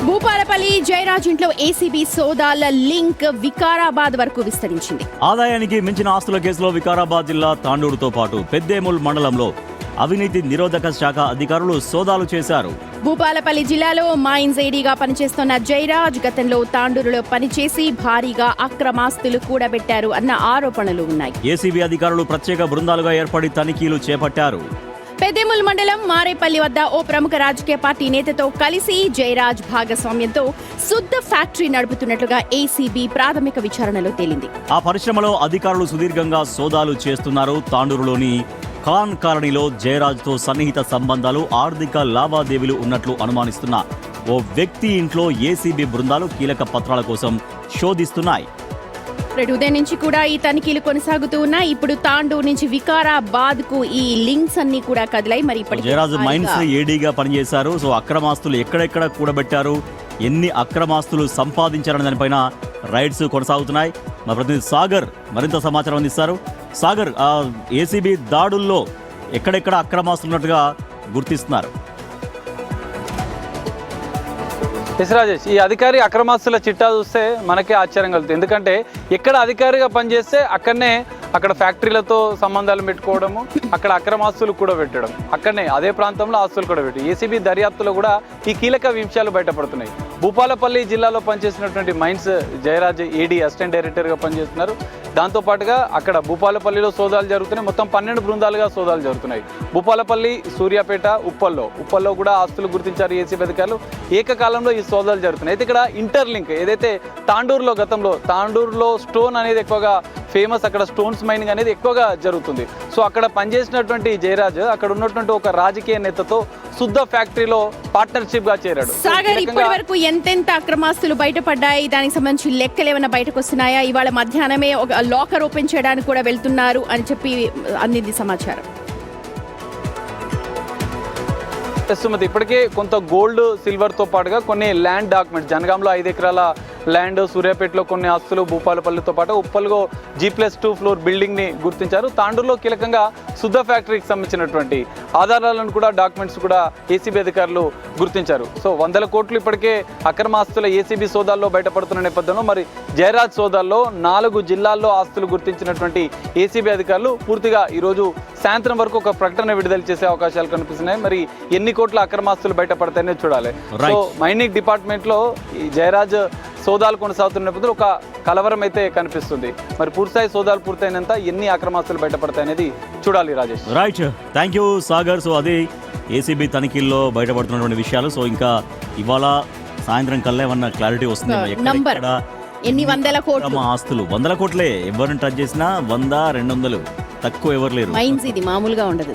భూపాలపల్లి జయరాజ్ ఇంట్లో ACB సోదాల link Vikarabad వరకు విస్తరించింది. ఆదాయానికి మించిన ఆస్తుల కేసులో వికారాబాద్ జిల్లా తాండూరుతో పాటు పెద్దేముల్ మండలంలో అవినీతి నిరోధక శాఖ అధికారులు సోదాలు చేశారు. భూపాలపల్లి జిల్లాలో మైన్స్ ఏడీగా పనిచేస్తున్న జయరాజ్ గతంలో తాండూరులో పనిచేసి భారీగా అక్రమాస్తులు కూడబెట్టారు అన్న ఆరోపణలు ఉన్నాయి. ఏసీబీ అధికారులు ప్రత్యేక బృందాలుగా ఏర్పడి తనిఖీలు చేపట్టారు. పెద్దేముల్ మండలం మారేపల్లి వద్ద ఓ ప్రముఖ రాజకీయ పార్టీ నేతతో కలిసి జయరాజ్ భాగస్వామ్యంతో శుద్ధ ఫ్యాక్టరీ నడుపుతున్నట్లుగా ఏసీబీ ప్రాథమిక విచారణలో తేలింది. ఆ పరిశ్రమలో అధికారులు సుదీర్ఘంగా సోదాలు చేస్తున్నారు. తాండూరులోని ఖాన్ కాలనీలో జయరాజ్తో సన్నిహిత సంబంధాలు, ఆర్థిక లావాదేవీలు ఉన్నట్లు అనుమానిస్తున్న ఓ వ్యక్తి ఇంట్లో ఏసీబీ బృందాలు కీలక పత్రాల కోసం శోధిస్తున్నాయి. ఉదయం నుంచి కూడా ఈ తనిఖీలు కొనసాగుతూ ఉన్నాయి. ఇప్పుడు తాండూరు నుంచి వికారాబాద్ కు ఈ లింక్స్ అన్ని కూడా కదిలాయి. మరి జయరాజ్ మైన్స్ ఏడీగా పనిచేశారు. సో అక్రమాస్తులు ఎక్కడెక్కడ కూడబెట్టారు, ఎన్ని అక్రమాస్తులు సంపాదించారనే దానిపైన రైడ్స్ కొనసాగుతున్నాయి. మా ప్రతినిధి సాగర్ మరింత సమాచారం అందిస్తారు. సాగర్, ఏసీబీ దాడుల్లో ఎక్కడెక్కడ అక్రమాస్తులు ఉన్నట్టుగా గుర్తిస్తున్నారు? రాజేష్, ఈ అధికారి అక్రమాస్తుల చిట్టా చూస్తే మనకే ఆశ్చర్యం కలుగుతుంది. ఎందుకంటే ఎక్కడ అధికారిగా పనిచేస్తే అక్కడ ఫ్యాక్టరీలతో సంబంధాలు పెట్టుకోవడము, అక్కడ అక్రమాస్తులు కూడా పెట్టడం, అక్కడనే అదే ప్రాంతంలో ఆస్తులు కూడా పెట్టి ఏసీబీ దర్యాప్తులో కూడా ఈ కీలక విషయాలు బయటపడుతున్నాయి. భూపాలపల్లి జిల్లాలో పనిచేసినటువంటి మైన్స్ జయరాజ్ ఏడీ అసిస్టెంట్ డైరెక్టర్గా పనిచేస్తున్నారు. దాంతోపాటుగా అక్కడ భూపాలపల్లిలో సోదాలు జరుగుతున్నాయి. మొత్తం 12 బృందాలుగా సోదాలు జరుగుతున్నాయి. భూపాలపల్లి, సూర్యాపేట, ఉప్పల్లో కూడా ఆస్తులు గుర్తించారు ఏసీబీ అధికారులు. ఏకకాలంలో ఈ సోదాలు జరుగుతున్నాయి. అయితే ఇక్కడ ఇంటర్లింక్ ఏదైతే తాండూరులో స్టోన్ అనేది ఎక్కువగా ఫేమస్, అక్కడ స్టోన్స్ మైనింగ్ అనేది ఎక్కువగా జరుగుతుంది. సో అక్కడ పనిచేసినటువంటి జయరాజ్ అక్కడ ఉన్నటువంటి ఒక రాజకీయ నేతతో శుద్ధ ఫ్యాక్టరీలో పార్ట్నర్షిప్ గా చేరాడు. సాగర్, ఇప్పటి వరకు ఎంతెంత అక్రమాస్తులు బయటపడ్డాయి, దానికి సంబంధించి లెక్కలు ఏమైనా బయటకు వస్తున్నాయా? ఇవాళ మధ్యాహ్నమే ఒక లాకర్ ఓపెన్ చేయడానికి కూడా వెళ్తున్నారు అని చెప్పి అందింది సమాచారం. సుమతి, ఇప్పటికే కొంత గోల్డ్, సిల్వర్తో పాటుగా కొన్ని ల్యాండ్ డాక్యుమెంట్స్, జనగాంలో 5 ఎకరాల ల్యాండ్, సూర్యాపేటలో కొన్ని ఆస్తులు, భూపాలపల్లితో పాటు ఉప్పల్లో G+2 ఫ్లోర్ బిల్డింగ్ని గుర్తించారు. తాండూరులో కీలకంగా శుద్ధ ఫ్యాక్టరీకి సంబంధించినటువంటి ఆధారాలను కూడా, డాక్యుమెంట్స్ కూడా ఏసీబీ అధికారులు గుర్తించారు. సో 100 కోట్లు ఇప్పటికే అక్రమ ఆస్తుల ఏసీబీ సోదాల్లో బయటపడుతున్న నేపథ్యంలో మరి జయరాజ్ సోదాల్లో 4 జిల్లాల్లో ఆస్తులు గుర్తించినటువంటి ఏసీబీ అధికారులు పూర్తిగా ఈరోజు సాయంత్రం వరకు ఒక ప్రకటన విడుదల చేసే అవకాశాలు కనిపిస్తున్నాయి. మరి ఎన్ని కోట్ల అక్రమాస్తులు బయటపడతాయనే చూడాలి. సో మైనింగ్ డిపార్ట్మెంట్ లో ఈ జయరాజ్ సోదాలు కొనసాగుతున్న నేపథ్యంలో ఒక కలవరం అయితే కనిపిస్తుంది. మరి పూర్తిస్థాయి సోదాలు పూర్తయినంత ఎన్ని అక్రమాస్తులు బయటపడతాయనేది చూడాలి. Rajesh, right, thank you Sagar. So అది ఏసీబీ తనిఖీల్లో బయటపడుతున్నటువంటి విషయాలు. సో ఇంకా ఇవాళ సాయంత్రం కల్లా ఏమన్నా క్లారిటీ వస్తుంది. ఎన్ని వందల కోట్లు ఆస్తులు, 100 కోట్లే. ఎవరిని టచ్ చేసినా 100, 200 తక్కువ ఎవరు లేరు. మైన్స్ ఇది మామూలుగా ఉండదు.